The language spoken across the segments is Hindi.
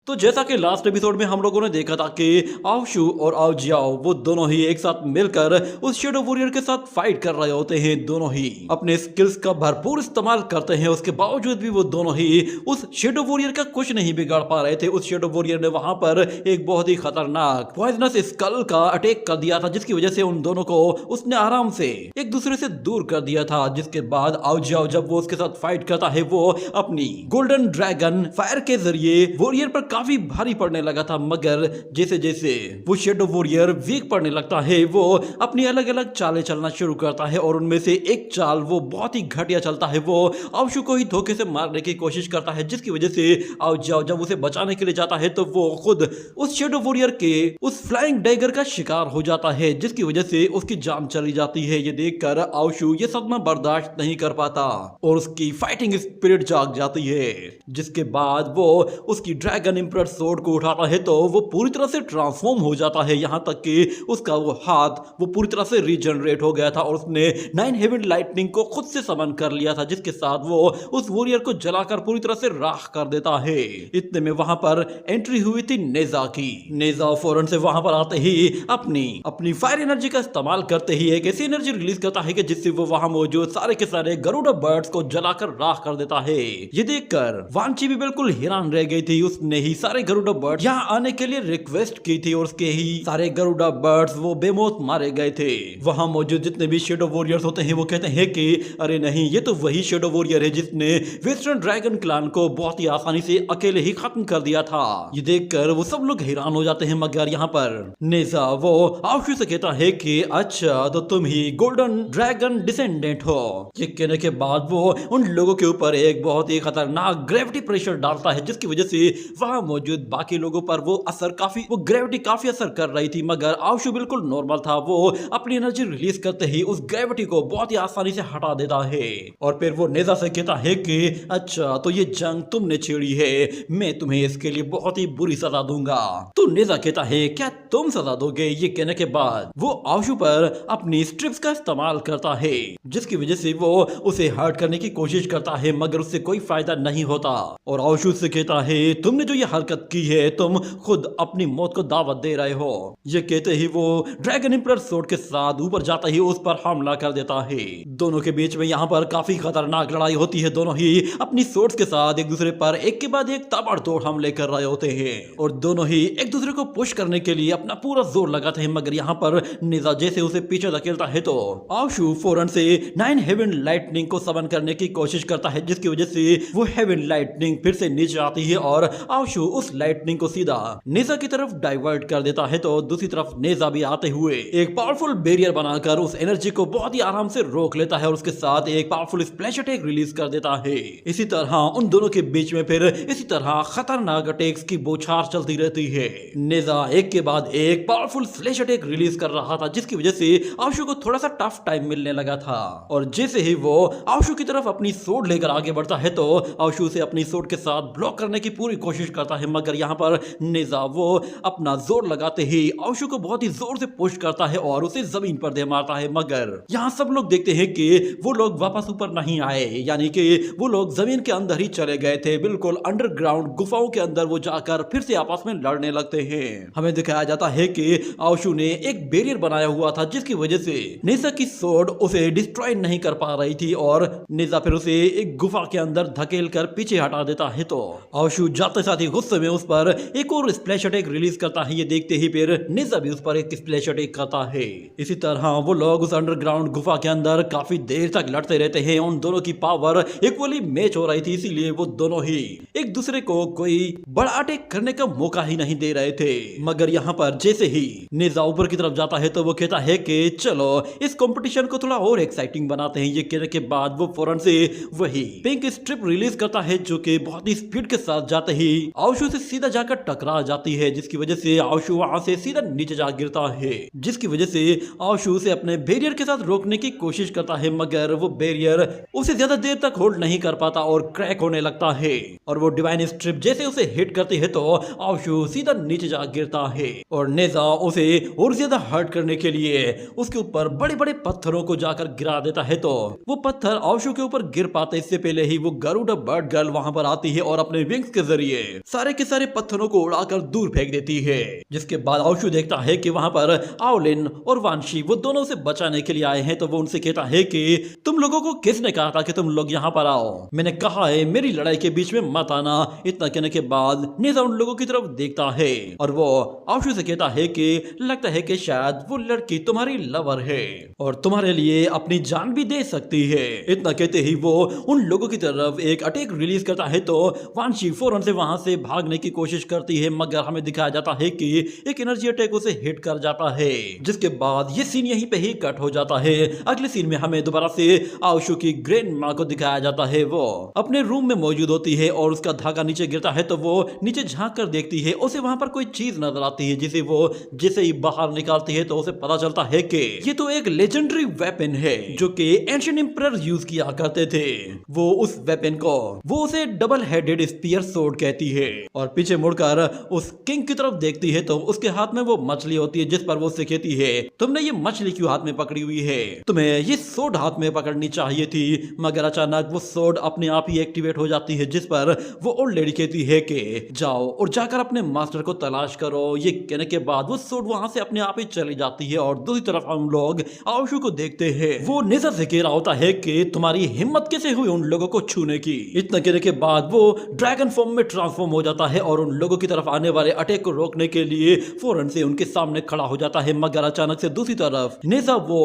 तो जैसा कि लास्ट एपिसोड में हम लोगों ने देखा था कि आवशु और आओ जियाओ वो दोनों ही एक साथ मिलकर उस शेडो वॉरियर के साथ फाइट कर रहे होते हैं। दोनों ही अपने स्किल्स का भरपूर इस्तेमाल करते हैं। उसके बावजूद भी वो दोनों ही उस शेडो वॉरियर का कुछ नहीं बिगाड़ पा रहे थे। उस शेडो वॉरियर ने वहां पर एक बहुत ही खतरनाक पॉइजनस स्कल का अटैक कर दिया था, जिसकी वजह से उन दोनों को उसने आराम से एक दूसरे से दूर कर दिया था। जिसके बाद आओ जियाओ जब वो उसके साथ फाइट करता है, वो अपनी गोल्डन ड्रैगन फायर के जरिए वॉरियर पर काफी भारी पड़ने लगा था। मगर जैसे जैसे वो शेडो वॉरियर वीक पड़ने लगता है, वो अपनी अलग अलग चालें चलना शुरू करता है और उनमें से एक चाल वो बहुत ही घटिया चलता है। वो आवशु को ही धोखे से मारने की कोशिश करता है, जिसकी वजह से आओ जाओ जब उसे बचाने के लिए जाता है तो वो खुद उस शेडो वॉरियर के उस फ्लाइंग डैगर का शिकार हो जाता है, जिसकी वजह से उसकी जान चली जाती है। ये देखकर आवशु ये सदमा बर्दाश्त नहीं कर पाता और उसकी फाइटिंग स्पिरिट जाग जाती है। जिसके बाद वो उसकी ड्रैगन इंप्रेस सोर्ड को उठाता है तो वो पूरी तरह से ट्रांसफॉर्म हो जाता है, यहां तक कि उसका वो हाथ वो पूरी तरह से रीजनरेट हो गया था और उसने 9 हेवन लाइटनिंग को खुद से समन कर लिया था, जिसके साथ वो उस वॉरियर को जलाकर पूरी तरह से राख कर देता है। इतने में वहां पर एंट्री हुई थी नेजा की। नेजा फौरन से वहां पर आते ही अपनी फायर एनर्जी का इस्तेमाल करते ही एक ऐसी एनर्जी रिलीज करता है कि जिससे वो वहां मौजूद सारे के सारे गरुड़ा बर्ड्स को जलाकर राख कर देता है। ये देखकर वांची भी बिल्कुल हैरान रह गई थी। उसने ही सारे गरुड़ा बर्ड्स यहाँ आने के लिए रिक्वेस्ट की थी और उसके ही सारे गरुड़ा बर्ड्स वो बेमौत मारे गए थे। वहां मौजूद जितने भी शेडो वॉरियर्स होते हैं वो कहते हैं कि अरे नहीं, ये तो वही शेडो वॉरियर है जिसने वेस्टर्न ड्रैगन क्लान को बहुत ही आसानी से अकेले ही खत्म कर दिया था। ये देखकर वो सब लोग हैरान हो जाते हैं। मगर यहाँ पर नेजा वो आवशु से कहता है कि अच्छा तो तुम ही गोल्डन ड्रैगन डिसेंडेंट हो। ये कहने के बाद वो उन लोगों के ऊपर एक बहुत ही खतरनाक ग्रेविटी प्रेशर डालता है, जिसकी वजह से वहां मौजूद बाकी लोगों पर वो ग्रेविटी काफी असर कर रही थी। मगर आवशु बिल्कुल नॉर्मल था। वो अपनी एनर्जी रिलीज करते ही उस ग्रेविटी को बहुत ही आसानी से हटा देता है और फिर वो नेजा से कहता है कि अच्छा तो ये जंग तुमने छेड़ी है, मैं तुम्हें इसके लिए बहुत ही बुरी सजा दूंगा। तो नेजा कहता है क्या तुम सजा दोगे? ये कहने के बाद वो आवशु पर अपनी स्ट्रिप्स का इस्तेमाल करता है, जिसकी वजह से वो उसे हर्ट करने की कोशिश करता है, मगर उससे कोई फायदा नहीं होता। और आवशु से कहता है तुमने जो ये हरकत की है तुम खुद अपनी मौत को दावत दे रहे हो। ये कहते ही वो ड्रैगन इंप्रेस सोर्ड के साथ ऊपर जाता ही उस पर हमला कर देता है। दोनों के बीच में यहाँ पर काफी खतरनाक लड़ाई होती है। दोनों ही अपनी सोर्ड्स के साथ एक दूसरे पर एक के बाद एक ताबड़तोड़ हमले कर रहे होते हैं और दोनों ही एक दूसरे को पुश करने के लिए अपना पूरा जोर लगाते हैं। मगर यहाँ पर नेजा जैसे उसे पीछे धकेलता है तो आवशु फौरन से 9 हेवन लाइटनिंग को समन करने की कोशिश करता है, जिसकी वजह से वो हेवन लाइटनिंग फिर से नीचे आती है और आवशु उस लाइटनिंग को सीधा नेजा की तरफ डाइवर्ट कर देता है। तो दूसरी तरफ नेजा भी आते हुए एक पावरफुल बैरियर बनाकर उस एनर्जी को बहुत ही आराम से रोक लेता है और उसके साथ एक पावरफुल स्प्लैश अटैक रिलीज कर देता है। इसी तरह उन दोनों के बीच में फिर इसी तरह खतरनाक अटैक्स की बौछार चलती रहती है। नेजा एक के बाद एक पावरफुल स्लैश अटैक रिलीज कर रहा था, जिसकी वजह से आवशु को थोड़ा सा टफ टाइम मिलने लगा था। और जैसे ही वो आवशु की तरफ अपनी सोर्ड लेकर आगे बढ़ता है तो आवशु से अपनी सोर्ड के साथ ब्लॉक करने की पूरी कोशिश करता है। मगर यहाँ पर नेजा वो अपना जोर लगाते ही आवशु को बहुत ही जोर से पुश करता है और उसे जमीन पर दे मारता है। मगर यहाँ सब लोग देखते हैं कि वो लोग वापस ऊपर नहीं आए, यानी कि वो लोग जमीन के अंदर ही चले गए थे। बिल्कुल अंडरग्राउंड गुफाओं के अंदर वो जाकर फिर से आपस में लड़ने लगते हैं। हमें दिखाया जाता है कि आवशु ने एक बैरियर बनाया हुआ था, जिसकी वजह से नेजा की सोर्ड उसे डिस्ट्रॉय नहीं कर पा रही थी और नेजा फिर उसे एक गुफा के अंदर धकेल कर पीछे हटा देता है। तो आवशु जाते साथ ही गुस्से में उस पर एक और स्प्लैश अटैक रिलीज करता है। ये देखते ही फिर नेजा भी उस पर एक स्प्लैश अटैक करता है। इसी तरह वो लोग उस अंडरग्राउंड गुफा के अंदर काफी देर तक लड़ते रहते हैं। उन दोनों की पावर इक्वली मैच हो रही थी, इसीलिए वो दोनों ही एक दूसरे को कोई बड़ा अटैक करने का मौका ही नहीं दे रहे थे। मगर यहाँ पर जैसे ही नेजा ऊपर की तरफ जाता है तो वो कहता है कि चलो इस कंपटीशन को थोड़ा और एक्साइटिंग बनाते हैं। ये कहने के बाद वो फौरन से वही पिंक स्ट्रिप रिलीज करता है, जो कि बहुत ही स्पीड के साथ जाते ही आवशु से सीधा जाकर टकरा जाती है, जिसकी वजह से आवशु वहां से सीधा नीचे जा गिरता है। जिसकी वजह से आवशु उसे अपने बैरियर के साथ रोकने की कोशिश करता है, मगर वो बैरियर उसे ज्यादा देर तक होल्ड नहीं कर पाता और क्रैक होने लगता है और वो डिवाइन स्ट्रिप जैसे उसे हिट करती है तो आवशु सीधा नीचे जा गिरता है और नेजा उसे और ज्यादा हर्ट करने के लिए उसके ऊपर बड़े बड़े पत्थरों को जाकर गिरा देता है। तो वो पत्थर आवशु के ऊपर गिर पाते इससे पहले ही वो गरुड़ा बर्ड गर्ल वहां पर आती है और अपने विंग्स के जरिए सारे के सारे पत्थरों को उड़ाकर दूर फेंक देती है। जिसके बाद आउशु देखता है कि वहां पर आउलिन और वांशी वो दोनों उसे बचाने के लिए आए हैं। तो वो उनसे कहता है कि तुम लोगों को किसने कहा था कि तुम लोग यहाँ पर आओ? मैंने कहा है मेरी लड़ाई के बीच में मत आना। इतना कहने के बाद नेजा उन लोगों की तरफ देखता है और वो आउशु से कहता है कि लगता है कि शायद वो लड़की तुम्हारी लवर है और तुम्हारे लिए अपनी जान भी दे सकती है। इतना कहते ही वो उन लोगों की तरफ एक अटैक रिलीज करता है। तो वांशी फौरन से वहां से भागने की कोशिश करती है, मगर हमें दिखाया जाता है कि एक एनर्जी अटैक उसे हिट कर जाता है। जिसके बाद ये सीन यहीं पे ही कट हो जाता है। अगले सीन में हमें दोबारा से आउशु की ग्रैंड माँ को दिखाया जाता है। वो अपने रूम में मौजूद होती है और उसका धागा नीचे गिरता है। तो वो नीचे झांक कर देखती है, उसे वहां पर कोई चीज नजर आती है जिसे वो जैसे ही बाहर निकालती है तो उसे पता चलता है कि ये तो एक लेजेंडरी वेपन है जो कि एंशिएंट एम्परर यूज किया करते थे। वो उस वेपन को वो उसे डबल हेडेड स्पीयर सोर्ड कहती है और पीछे मुड़कर उस किंग की तरफ देखती है तो उसके हाथ में वो मछली होती है, जिस पर वो उसे कहती है तुमने ये मछली क्यों हाथ में पकड़ी हुई है? तुम्हें ये सोर्ड हाथ में पकड़नी चाहिए थी। मगर अचानक वो सोर्ड अपने आप ही एक्टिवेट हो जाती है, जिस पर वो ओल्ड लेडी कहती है कि जाओ और जाकर अपने मास्टर को तलाश करो। ये कहने के बाद वो सोर्ड वहां से अपने आप ही चली जाती है और दूसरी तरफ हम लोग आउशु को देखते हैं। वो नेजा से कह रहा होता है कि तुम्हारी हिम्मत कैसे हुई उन लोगों को छूने की? इतना कहने के बाद वो ड्रैगन फॉर्म में ट्रांसफॉर्म हो जाता है और उन लोगों की तरफ आने वाले अटैक को रोकने के लिए फौरन से उनके सामने खड़ा हो जाता है। मगर अचानक से दूसरी तरफ नेजा वो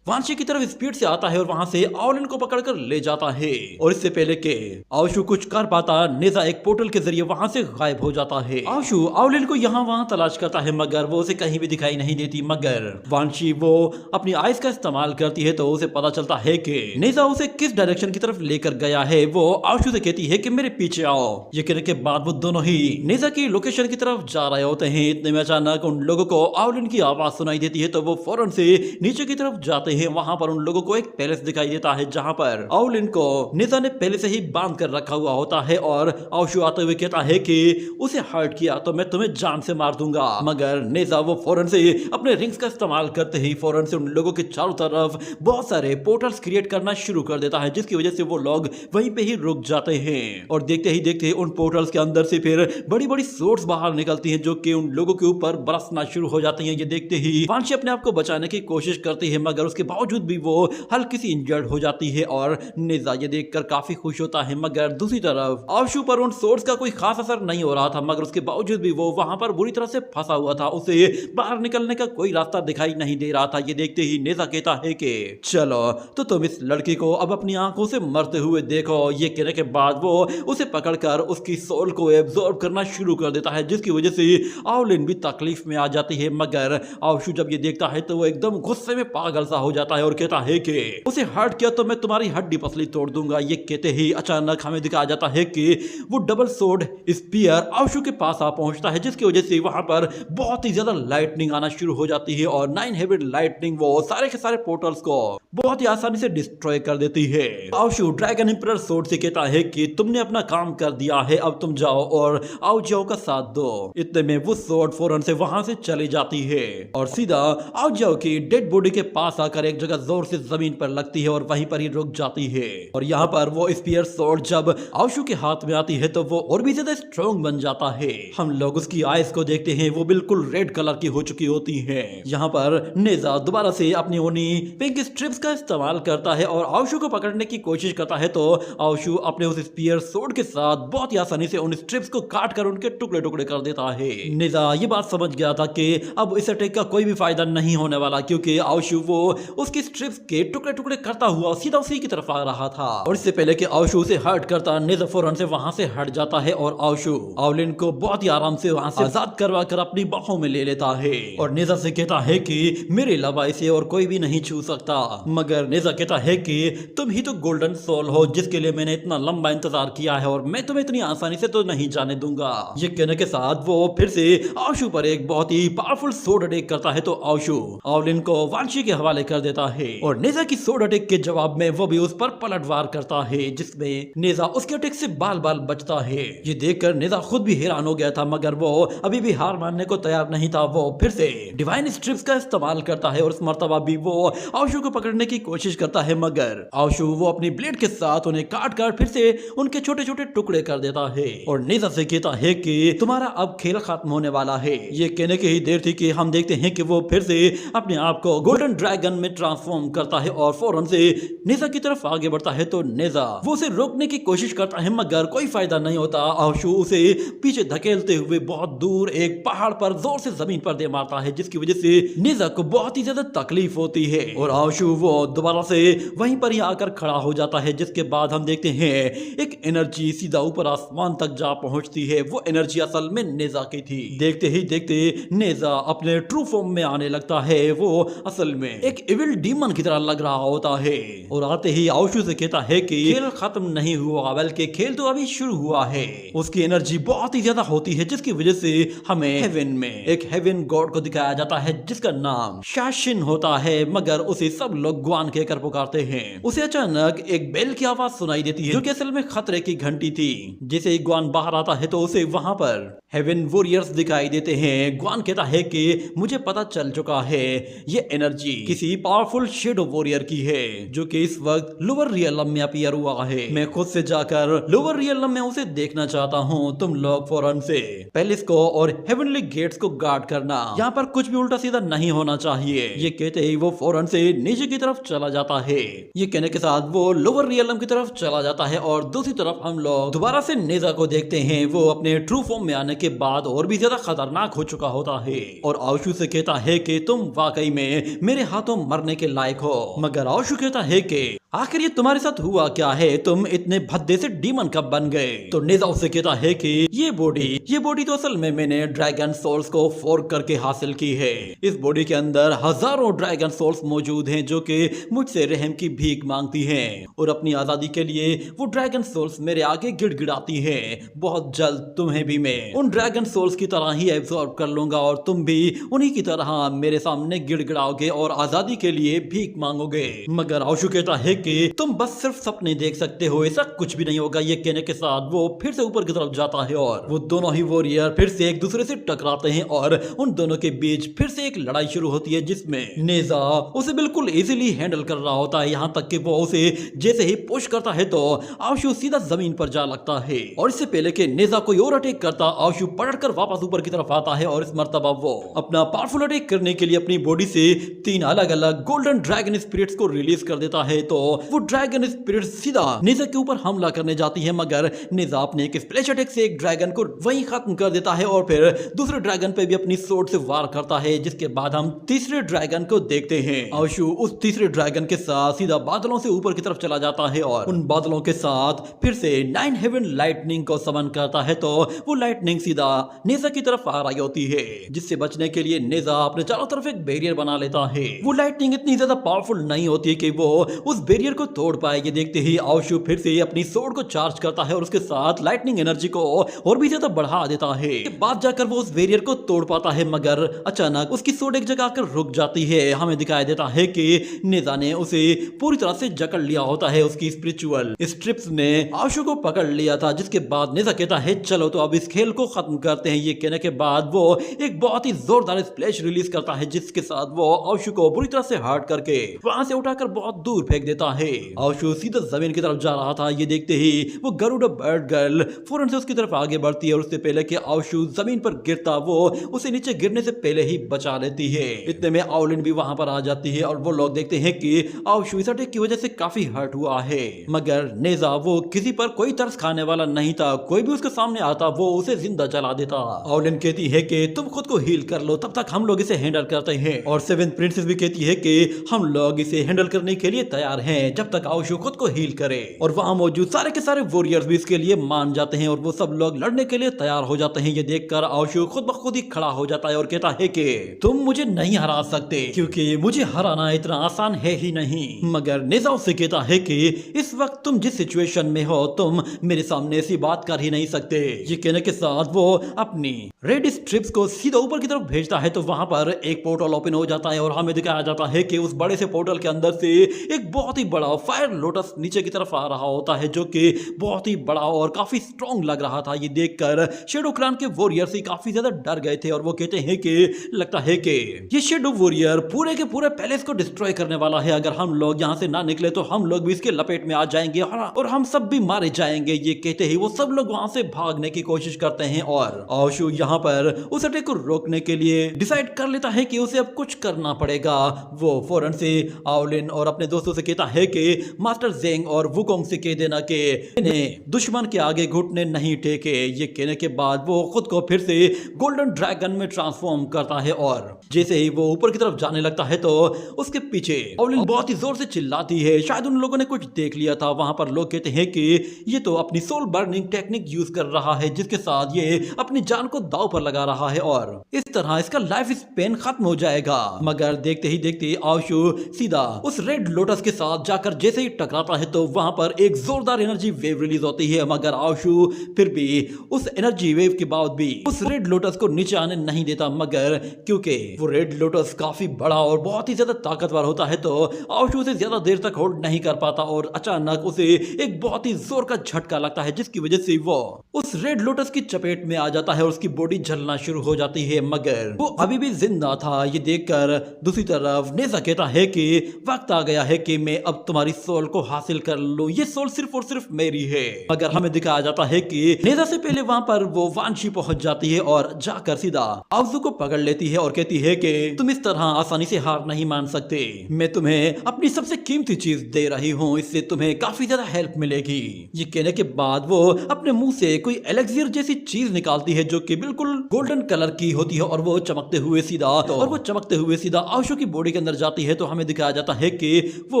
वांशी की तरफ स्पीड से आता है और वहां से आउलिन को पकड़कर ले जाता है। और इससे पहले के आउशु कुछ कर पाता, नेजा एक पोर्टल के जरिए वहां से गायब हो जाता है। आउशु आउलिन को यहाँ वहां तलाश करता है मगर वो उसे कहीं भी दिखाई नहीं देती। मगर वांशी वो अपनी आइस का इस्तेमाल करती है तो उसे पता चलता है कि नेजा उसे किस डायरेक्शन की तरफ लेकर गया है। वो आउशु से कहती है कि मेरे पीछे आओ। ये कहने के बाद वो दोनों ही नेजा की लोकेशन की तरफ जा रहे होते हैं। इतने में अचानक उन लोगों को आउलिन की आवाज सुनाई देती है तो वो फौरन से नीचे की तरफ जाते हैं। वहां पर उन लोगों को एक पैलेस दिखाई देता है जहां पर आउलिन को नेजा ने पहले से ही बांध कर रखा हुआ होता है और आउशु आते हुए कहता है कि उसे हर्ट किया तो मैं तुम्हें जान से मार दूंगा। मगर नेजा वो फौरन से अपने रिंग्स का इस्तेमाल करते ही फौरन से उन लोगों के चारों तरफ बहुत सारे पोर्टल्स क्रिएट करना शुरू कर देता है, जिसकी वजह से वो लोग वहीं पे ही रुक जाते हैं। और देखते ही देखते उन पोर्टल्स के अंदर से फिर बड़ी बड़ी सोर्स बाहर निकलती हैं जो कि उन लोगों के ऊपर बरसना शुरू हो जाती हैं। ये देखते ही वांशी अपने आप को बचाने की कोशिश करती है मगर उसके बावजूद भी वो हल्की सी इंजर्ड हो जाती है और नेजा ये देखकर काफी खुश होता है। मगर दूसरी तरफ आउशु पर उन सोर्स का कोई खास असर नहीं हो रहा था, मगर उसके बावजूद भी वो वहां पर बुरी तरह से फंसा हुआ था। उसे बाहर निकलने का कोई रास्ता दिखाई नहीं दे रहा था। ये देखते ही नेजा कहता है कि चलो तो तुम इस लड़की को अब अपनी आंखों से मरते हुए देखो। ये कहने के बाद वो उसे पकड़कर उसकी सोल को एब्जॉर्ब करना शुरू कर देता है, जिसकी वजह से आउलिन भी तकलीफ में आ जाती है। मगर आउशु जब ये देखता है तो वो एकदम गुस्से में पागल सा हो जाता है और कहता है कि उसे हर्ट किया तो मैं तुम्हारी हड्डी पसली तोड़ दूंगा। ये कहते ही अचानक हमें दिखाया जाता है कि वो डबल सोर्ड स्पीयर आउशु के पास आ पहुंचता है, जिसकी वजह से वहां पर बहुत ही ज्यादा लाइटनिंग आना शुरू हो जाती है और 9 हेडेड लाइटनिंग वो सारे के सारे पोर्टल्स को बहुत ही आसानी से डिस्ट्रॉय कर देती है। आउशु ड्रैगन एम्परर सोर्ड से कहता है कि तुमने अपना काम कर दिया है, अब तुम जाओ और आउजाओ का साथ दो। इतने में वो सोर्ड फौरन से वहां से चली जाती है और सीधा आउजाओ की डेड बॉडी के पास आकर एक जगह जोर से जमीन पर लगती है और वहीं पर ही रुक जाती है। और यहाँ पर वो स्पीयर सोर्ड जब आउशु के हाथ में आती है तो वो और भी ज्यादा स्ट्रॉन्ग बन जाता है। हम लोग उसकी आइज को देखते हैं, वो बिल्कुल रेड कलर की हो चुकी होती है। यहाँ पर नेजा दोबारा से अपनी उन्हीं पिंक स्ट्रिप्स का इस्तेमाल करता है और आउशु को पकड़ने की कोशिश करता है तो आउशु अपने उस स्पीयर सोर्ड के साथ बहुत ही आसानी से उन स्ट्रिप्स को काट कर उनके टुकड़े टुकड़े कर देता है। नेजा ये बात समझ गया था कि अब इस अटैक का कोई भी फायदा नहीं होने वाला, क्योंकि आउशु वो उसकी स्ट्रिप्स के टुकड़े टुकड़े करता हुआ सीधा उसी की तरफ आ रहा था। और इससे पहले कि आउशु उसे हर्ट करता, नेजा फौरन से वहां से हट जाता है और आउशु आउलिन को बहुत ही आराम से वहां से आजाद करवा कर अपनी बाहों में ले लेता है और नेजा से कहता है कि मेरे अलावा इसे और कोई भी नहीं छू सकता। मगर नेजा कहता है कि तुम ही तो गोल्डन सोल हो जिसके लिए मैंने इतना लंबा इंतजार किया है और मैं तुम्हें इतनी आसानी से तो नहीं जाने दूंगा। ये कहने के साथ वो फिर से आउशु पर एक बहुत ही पावरफुल सोर्ड अटैक करता है तो आउशु आउलिन को वांशी के हवाले कर देता है और नेजा की सोर्ड अटैक के जवाब में वो भी उस पर पलटवार करता है, जिसमें नेजा उसके अटैक से बाल बाल बचता है। ये देखकर नेजा खुद भी हैरान हो गया था, मगर वो अभी भी हार मानने को तैयार नहीं था। वो फिर से डिवाइन स्ट्रिप्स का इस्तेमाल करता है और इस मर्तबा भी वो आउशु को पकड़ने की कोशिश करता है, मगर आउशु वो अपनी ब्लेड के साथ उन्हें काट कर फिर से उनके छोटे छोटे टुकड़े कर देता है और नेजा नेजा से कहता है कि तुम्हारा अब खेल खत्म होने वाला है। ये कहने की ही देर थी कि हम देखते हैं कि वो फिर से अपने आप को गोल्डन ड्रैगन में ट्रांसफॉर्म करता है और फौरन से नेजा की तरफ आगे बढ़ता है। तो नेजा वो उसे रोकने की कोशिश करता है मगर कोई फायदा नहीं होता। आशु उसे पीछे धकेलते हुए बहुत दूर एक पहाड़ पर जोर से जमीन पर दे मारता है, जिसकी वजह से नेजा को बहुत ही ज्यादा तकलीफ होती है और आशु वो दोबारा से वहीं पर ही आकर खड़ा हो जाता है। जिसके बाद हम देखते हैं एक एनर्जी सीधा ऊपर आसमान तक जा पहुंचती है। वो एनर्जी असल में नेजा की थी। देखते ही देखते नेजा अपने ट्रू फॉर्म में आने लगता है। वो असल में एक इविल डीमन की तरह लग रहा होता है और आते ही आशु से कहता है कि खेल खत्म नहीं हुआ बल्कि खेल तो अभी शुरू हुआ है। उसकी एनर्जी बहुत ही ज्यादा होती है जिसकी वजह से हमें हेवन में एक हेवन गॉड को दिखाया जाता है जिसका नाम शाशिन होता है, मगर उसे सब लोग ग्वान कहकर पुकारते हैं। उसे अचानक एक बेल की आवाज सुनाई देती है जो कि असल में खतरे की घंटी थी। जैसे ही ग्वान बाहर आता है तो उसे वहां पर हेवन वॉरियर्स दिखाई देते हैं। ग्वान कहता है कि मुझे पता चल चुका है ये एनर्जी किसी पावरफुल शेडो वॉरियर की है जो कि इस वक्त लोअर रियलम में अपीयर हुआ है। मैं खुद से जाकर लोअर रियलम में उसे देखना चाहता हूँ। तुम लोग फौरन से पैलेस को और हेवनली गेट्स को गार्ड करना। यहाँ पर कुछ भी उल्टा सीधा नहीं होना चाहिए। ये कहते ही वो फौरन से नीचे की तरफ चला जाता है। ये कहने के साथ वो लोअर रियलम की तरफ चला जाता है और दूसरी तरफ हम लोग दोबारा से नेजा को देखते हैं। वो अपने ट्रू फॉर्म में आने के बाद और भी ज्यादा खतरनाक हो चुका होता है और आशु से कहता है कि तुम वाकई में मेरे हाथों मरने के लायक हो। मगर आशु कहता है कि आखिर ये तुम्हारे साथ हुआ क्या है, तुम इतने भद्दे से डीमन कब बन गए। तो नेजा उससे कहता है कि ये बॉडी तो असल में मैंने ड्रैगन सोल्स को फोर्क करके हासिल की है। इस बॉडी के अंदर हजारों ड्रैगन सोल्स मौजूद हैं जो कि मुझसे रहम की भीख मांगती हैं और अपनी आजादी के लिए वो ड्रैगन सोल्स मेरे आगे गिड़गिड़ाती हैं। बहुत जल्द तुम्हें भी मैं उन ड्रैगन सोल्स की तरह ही एब्जॉर्ब कर लूंगा और तुम भी उन्हीं की तरह मेरे सामने गिड़गिड़ाओगे और आजादी के लिए भीख मांगोगे। मगर आशु कहता है कि तुम बस सिर्फ सपने देख सकते हो, ऐसा कुछ भी नहीं होगा। ये कहने के साथ वो फिर से ऊपर की तरफ जाता है और वो दोनों ही वॉरियर फिर से एक दूसरे से टकराते हैं और उन दोनों के बीच फिर से एक लड़ाई शुरू होती है जिसमें नेजा उसे बिल्कुल इजीली हैंडल कर रहा होता है। यहाँ तक कि वो उसे जैसे ही पुश करता है तो आशु सीधा जमीन पर जा लगता है और इससे पहले कि नेजा कोई और अटैक करता, आशु पलटकर वापस ऊपर की तरफ आता है और इस मर्तबा वो अपना पावरफुल अटैक करने के लिए अपनी बॉडी से 3 अलग अलग गोल्डन ड्रैगन स्पिरिट्स को रिलीज कर देता है। तो वो ड्रैगन स्पिरिट सीधा नेजा के ऊपर हमला करने जाती है मगर नेजा अपने एक स्प्लैश अटैक से एक ड्रैगन को वहीं खत्म कर देता है और फिर दूसरे ड्रैगन पे भी अपनी स्वॉर्ड से वार करता है। जिसके बाद हम तीसरे ड्रैगन को देखते हैं। आशु उस तीसरे ड्रैगन के साथ सीधा बादलों से ऊपर की तरफ चला जाता है और उन बादलों के साथ फिर से 9 हेवन लाइटनिंग को समन करता है। तो वो लाइटनिंग सीधा नेजा की तरफ आ रही होती है जिससे बचने के लिए नेजा अपने चारों तरफ एक बैरियर बना लेता है। वो लाइटनिंग इतनी ज्यादा पावरफुल नहीं होती कि वो उस बैरियर को तोड़ पाए। ये देखते ही आशु फिर से अपनी स्वॉर्ड को चार्ज करता है और उसके साथ लाइटनिंग एनर्जी को और भी ज्यादा बढ़ा देता है। बाद जाकर वो उस बैरियर को तोड़ पाता है मगर अचानक उसकी स्वॉर्ड एक जगह आकर रुक जाती है। हमें दिखाई देता है कि नेजा ने उसे पूरी तरह से जकड़ लिया होता है। उसकी स्पिरिचुअल स्ट्रिप्स ने आशु को पकड़ लिया था। जिसके बाद नेजा कहता है चलो तो अब इस खेल को खत्म करते हैं। ये कहने के बाद वो एक बहुत ही जोरदार स्प्लैश रिलीज करता है जिसके साथ वो आशु को बुरी तरह से हर्ट करके वहां से उठाकर बहुत दूर फेंक देता है। आशु सीधा जमीन की तरफ जा रहा था। ये देखते ही वो गरुड़ बर्ड गर्ल फौरन से उसकी तरफ आगे बढ़ती है और उससे पहले कि आशु जमीन पर गिरता वो उसे नीचे गिरने से पहले ही बचा लेती है। इतने में आउलिन भी वहां पर आ जाती है और वो लोग देखते हैं कि आशु इस अटैक की वजह से काफी हर्ट हुआ है। मगर नेजा वो किसी पर कोई तरस खाने वाला नहीं था। कोई भी उसके सामने आता वो उसे जिंदा जला देता। आउलिन कहती है कि तुम खुद को हील कर लो, तब तक हम लोग इसे हैंडल करते हैं। और सेवेंथ प्रिंसेस भी कहती है कि हम लोग इसे हैंडल करने के लिए तैयार हैं जब तक आशु खुद को हील करे। और वहां मौजूद सारे के सारे वॉरियर्स भी इसके लिए मान जाते हैं और वो सब लोग लड़ने के लिए तैयार हो जाते हैं। ये देखकर आशु खुद ब खुद ही खड़ा हो जाता है और कहता है कि तुम मुझे नहीं हरा सकते क्योंकि मुझे हराना इतना आसान है ही नहीं। मगर नेजा उससे कहता है कि इस वक्त तुम जिस सिचुएशन में हो तुम मेरे सामने ऐसी बात कर ही नहीं सकते। ये कहने के साथ वो अपनी रेड स्ट्रिप्स को सीधा ऊपर की तरफ भेजता है तो वहां पर एक पोर्टल ओपन हो जाता है और हमें दिखाया जाता है कि उस बड़े से पोर्टल के अंदर से एक बहुत ही बड़ा फायर लोटस नीचे की तरफ आ रहा होता है, जो कि बहुत ही बड़ा और काफी स्ट्रॉन्ग लग रहा था। ये देखकर शेडो क्लैन के वॉरियर्स ही काफी ज्यादा डर गए थे और वो कहते हैं कि लगता है कि ये शेडो वॉरियर पूरे के पूरे पैलेस को डिस्ट्रॉय करने वाला है। अगर हम लोग यहाँ से ना निकले तो हम लोग भी इसके लपेट में आ जाएंगे और हम सब भी मारे जाएंगे। ये कहते ही वो सब लोग वहां से भागने की कोशिश करते हैं और आशु यहाँ पर उस अटैक को रोकने के लिए डिसाइड कर लेता है कि उसे अब कुछ करना पड़ेगा। वो फौरन से आउलिन और अपने दोस्तों से कहता है कि मास्टर जेंग और वुकोंग से कह देना कि इन्हें दुश्मन के आगे घुटने नहीं टेके। ये कहने के बाद वो खुद को फिर से गोल्डन ड्रैगन में ट्रांसफॉर्म करता है और जैसे ही वो ऊपर की तरफ जाने लगता है तो उसके पीछे आउलिन बहुत ही जोर से चिल्लाती है। शायद उन लोगों ने कुछ देख लिया था। वहां पर लोग कहते हैं कि ये तो अपनी सोल बर्निंग टेक्निक यूज कर रहा है, जिसके साथ ये अपनी जान को दांव पर लगा रहा है और इस तरह इसका लाइफ स्पेन खत्म हो जाएगा। मगर देखते ही देखते आशु सीधा उस रेड लोटस के साथ जाकर जैसे ही टकराता है तो वहां पर एक जोरदार एनर्जी वेव रिलीज होती है। मगर आशु फिर भी उस एनर्जी वेव के बाद भी उस रेड लोटस को नीचे आने नहीं देता। मगर क्योंकि वो रेड लोटस काफी बड़ा और बहुत ही ज्यादा ताकतवर होता है तो आशु उसे ज्यादा देर तक होल्ड नहीं कर पाता और अचानक उसे एक बहुत ही जोर का झटका लगता है, जिसकी वजह से वो उस रेड लोटस की चपेट में आ जाता है और उसकी बॉडी जलना शुरू हो जाती है। मगर वो अभी भी जिंदा था। ये देखकर दूसरी तरफ नेजा कहता है कि वक्त आ गया है कि मैं अब तुम्हारी सोल को हासिल कर लूं। ये सोल सिर्फ और सिर्फ मेरी है। मगर हमें दिखाया जाता है कि नेजा से पहले वहां पर वो वांशी पहुंच जाती है और जाकर सीधा आउजू को पकड़ लेती है और कहती है कि तुम इस तरह आसानी से हार नहीं मान सकते। मैं तुम्हें अपनी सबसे कीमती चीज दे रही हूँ, इससे तुम्हें काफी ज्यादा हेल्प मिलेगी। ये कहने के बाद वो अपने मुंह से कोई एलेक्सियर जैसी चीज निकालती है जो कि बिल्कुल गोल्डन कलर की होती है और वो चमकते हुए सीधा आशु की बॉडी के अंदर जाती है। तो हमें दिखाया जाता है कि वो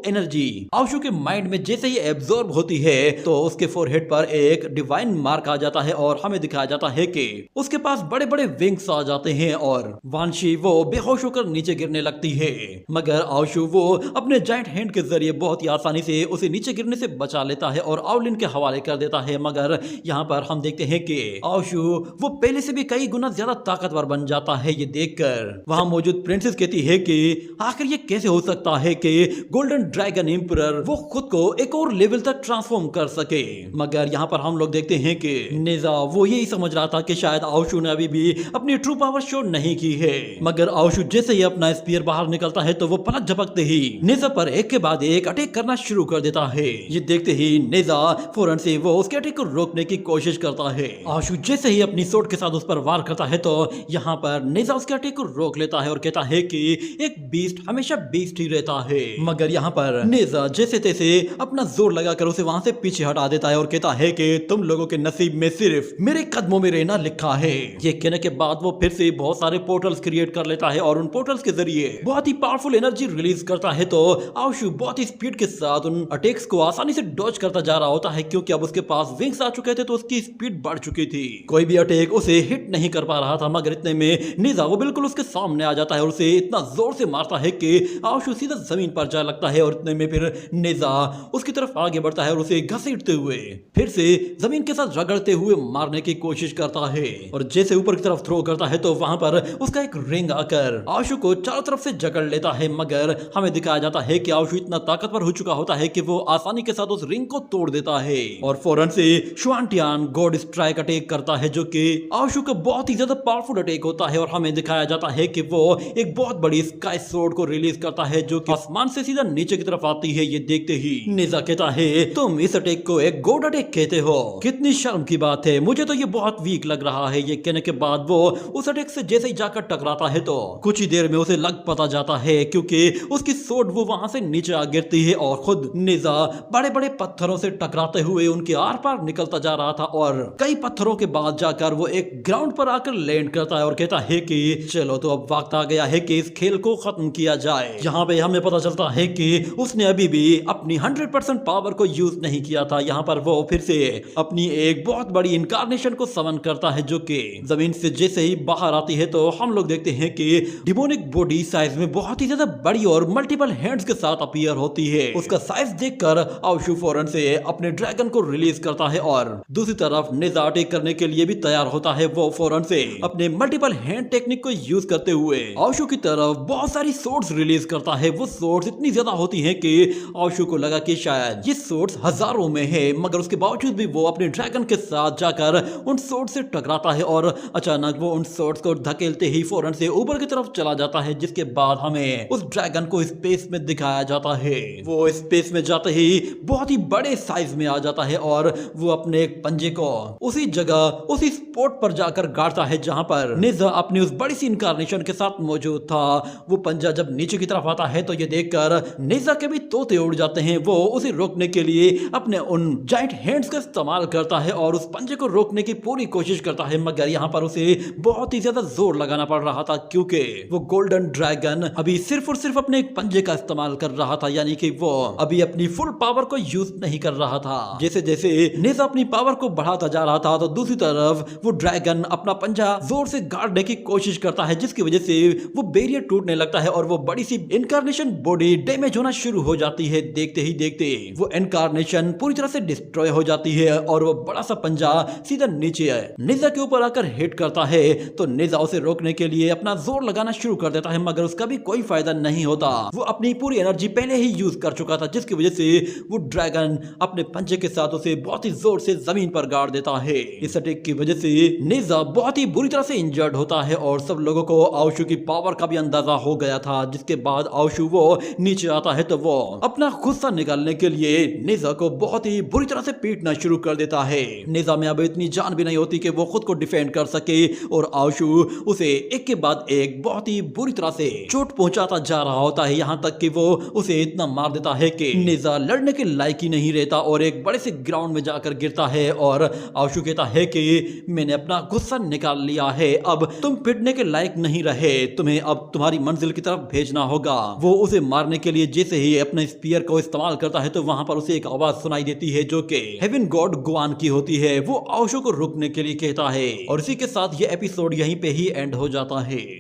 एनर्जी आशु के माइंड में जैसे ही एब्जॉर्ब होती है तो उसके फोरहेड पर एक डिवाइन मार्क आ जाता है और हमें दिखाया जाता है कि उसके पास बड़े बड़े विंग्स आ जाते हैं और वांशी वो बेहोश होकर नीचे गिरने लगती है। मगर आशु वो अपने जाइंट हैंड के जरिए बहुत ही आसानी से उसे नीचे गिरने से बचा लेता है और आउलिन के हवाले कर देता है। मगर यहाँ पर हम देखते हैं कि आशु वो पहले से भी कई गुना ज्यादा ताकतवर बन जाता है। ये देखकर वहां मौजूद प्रिंसेस कहती है कि आखिर ये कैसे हो सकता है कि गोल्डन ड्रैगन एम्परर वो खुद को एक और लेवल तक ट्रांसफॉर्म कर सके। मगर यहाँ पर हम लोग देखते हैं कि नेजा वो यही समझ रहा था कि शायद आशु ने अभी भी अपनी ट्रू पावर शो नहीं की है। मगर आशु जैसे ही अपना स्पीयर बाहर निकलता है तो वो पलक झपकते ही नेजा पर एक के बाद एक अटैक करना शुरू कर देता है। ये देखते ही नेजा फौरन से वो उसके अटैक को रोकने की कोशिश करता है। आशु जैसे ही अपनी सोर्ड के साथ उस पर वार करता है तो यहाँ पर नेजा उसके अटैक को रोक लेता है और कहता है कि एक बीस्ट हमेशा बीस्ट ही रहता है। मगर यहाँ पर नेजा जैसे तैसे अपना जोर लगाकर उसे वहां से पीछे हटा देता है और कहता है कि तुम लोगों के नसीब में सिर्फ मेरे कदमों में रहना लिखा है। ये कहने के बाद वो फिर से बहुत सारे पोर्टल्स क्रिएट कर लेता है और उन पोर्टल्स के जरिए बहुत ही पावरफुल एनर्जी रिलीज करता है। तो आशु बहुत ही स्पीड के साथ उन अटैक्स को आसानी से डॉज करता जा रहा होता है क्योंकि अब उसके पास विंग्स आ चुके थे तो उसकी स्पीड बढ़ चुकी थी। कोई भी अटैक उसे हिट नहीं कर पा रहा था। मगर इतने में नेजा वो बिल्कुल उसके सामने आ जाता है और उसे इतना जोर से मारता है कि आशु सीधा जमीन पर जा लगता है और इतने में फिर नेजा उसकी तरफ आगे बढ़ता है और उसे घसीटते हुए फिर से जमीन के साथ रगड़ते हुए मारने की कोशिश करता है और जैसे ऊपर की तरफ थ्रो करता है तो वहां पर उसका एक रिंग आकर आशु को चारों तरफ से जकड़ लेता है। मगर हमें दिखाया जाता है कि आशु इतना ताकतवर हो चुका होता है कि वो आसानी के साथ उस रिंग को तोड़ देता है और फौरन से शुआनटियान गॉड स्ट्राइक अटैक करता है जो कि आशु का बहुत ही ज्यादा पावरफुल अटैक होता है। और हमें दिखाया जाता है कि वो एक बहुत बड़ी स्काई स्वॉर्ड को रिलीज करता है जो कि आसमान से सीधा नीचे की तरफ आती है। ये देखते ही नेजा कहता है तुम इस अटैक को एक गॉड अटैक कहते हो, कितनी शर्म की बात है, मुझे तो ये बहुत वीक लग रहा है। ये कहने के बाद वो उस अटैक से जैसे ही जाकर टकराता है तो कुछ ही देर में उसे लग पता जाता है क्योंकि उसकी सोड वो वहां से नीचे आ गिरती है और खुद नेजा बड़े बड़े पत्थरों से टकराते हुए उनके आर पार निकलता जा रहा था और कई पत्थरों के बाद जाकर वो एक ग्राउंड पर आकर लैंड करता है और कहता है कि चलो तो अब वक्त आ गया है कि इस खेल को खत्म किया जाए। यहाँ पे हमें पता चलता है कि उसने अभी भी अपनी 100% पावर को यूज नहीं किया था। यहाँ पर वो फिर से अपनी एक बहुत बड़ी इनकारनेशन को समन करता है जो कि जमीन से जैसे ही बाहर आती है तो हम लोग देखते हैं कि डिमोनिक बॉडी साइज में बहुत ही ज्यादा बड़ी और मल्टीपल हैंड्स के साथ अपीयर होती है। उसका साइज देखकर आशु फौरन से अपने ड्रैगन को रिलीज करता है और दूसरी तरफ नेजा अटैक करने के लिए भी तैयार होता है। वो फौरन से अपने मल्टीपल हैंड टेक्निक को यूज करते हुए आशु की तरफ बहुत सारी सोर्ड्स रिलीज करता है। वो सोर्ड्स इतनी ज्यादा होती हैं कि आशु को लगा कि शायद ये सोर्स हजारों में है, मगर उसके बावजूद भी वो अपने ड्रैगन के साथ जाकर उन सोर्स से टकराता है और अचानक वो उन सोर्स को धकेलते ही फौरन से ऊपर की तरफ चला जाता है, जिसके बाद हमें उस ड्रैगन को स्पेस में दिखाया जाता है। वो स्पेस में जाते ही बहुत ही बड़े साइज में आ जाता है और वो अपने एक पंजे को उसी जगह उसी स्पॉट पर जाकर गाड़ता है जहां पर नेजा अपनी उस बड़ी सी इनकारनेशन के साथ मौजूद था। वो पंजा जब नीचे की तरफ आता है तो ये देखकर नेजा के भी तोते उड़ जाते हैं। वो उसे रोकने के लिए अपने उन जाइंट हैंड्स का इस्तेमाल करता है और उस पंजे को रोकने की पूरी कोशिश करता है, मगर यहाँ पर उसे बहुत ही ज्यादा जोर लगाना पड़ रहा था क्योंकि वो गोल्डन ड्रैगन अभी सिर्फ और सिर्फ अपने एक पंजे का इस्तेमाल कर रहा था, यानी कि वो अभी अपनी फुल पावर को यूज नहीं कर रहा था। जैसे जैसे नेजा अपनी पावर को बढ़ाता जा रहा था तो दूसरी तरफ वो ड्रैगन अपना पंजा जोर से गाड़ने की कोशिश करता है, जिसकी वजह से वो बैरियर टूटने लगता है और वो बड़ी सी इनकारनेशन बॉडी डैमेज होना शुरू हो जाती है। देखते ही देखते वो इनकारनेशन पूरी तरह से डिस्ट्रॉय हो जाती है और वो बड़ा सा पंजा सीधा नीचे नेजा के ऊपर आकर हिट करता है। तो नेजा उसे रोकने के लिए अपना जोर लगाना शुरू कर देता है, मगर उसका भी कोई फायदा नहीं होता। वो अपनी पूरी एनर्जी पहले ही यूज कर चुका था, जिसकी वजह से वो ड्रैगन अपने पंजे के साथ उसे बहुत ही जोर से जमीन पर गाड़ देता है। इस अटैक की वजह से नेजा बहुत ही बुरी तरह से इंजर्ड होता है और सब लोगों को आशु की पावर का भी अंदाजा हो गया था। जिसके बाद आशु वो नीचे आता है तो वो अपना गुस्सा निकालने के लिए नेजा को बहुत ही बुरी तरह से पीटना शुरू कर देता है। नेजा में अब इतनी जान भी नहीं होती कि वो खुद को डिफेंड कर सके और आशु उसे एक के बाद एक बहुत ही बुरी तरह से चोट पहुंचाता जा रहा होता है, यहाँ तक कि वो उसे इतना मार देता है कि नेजा लड़ने के लायक ही नहीं रहता और एक बड़े से ग्राउंड में जाकर गिरता है। और आशु कहता है कि मैंने अपना गुस्सा निकाल लिया है, अब तुम पिटने के लायक नहीं रहे, तुम्हें अब तुम्हारी मंजिल की तरफ भेजना होगा। वो उसे मारने के लिए जैसे ही अपने स्पीयर को इस्तेमाल करता है तो वहां पर उसे एक आवाज सुनाई देती है जो कि हेवन गॉड गुआन की होती है। वो आशु को रुकने के लिए कहता है और इसी के साथ ये एपिसोड यहीं पे ही एंड हो जाता है।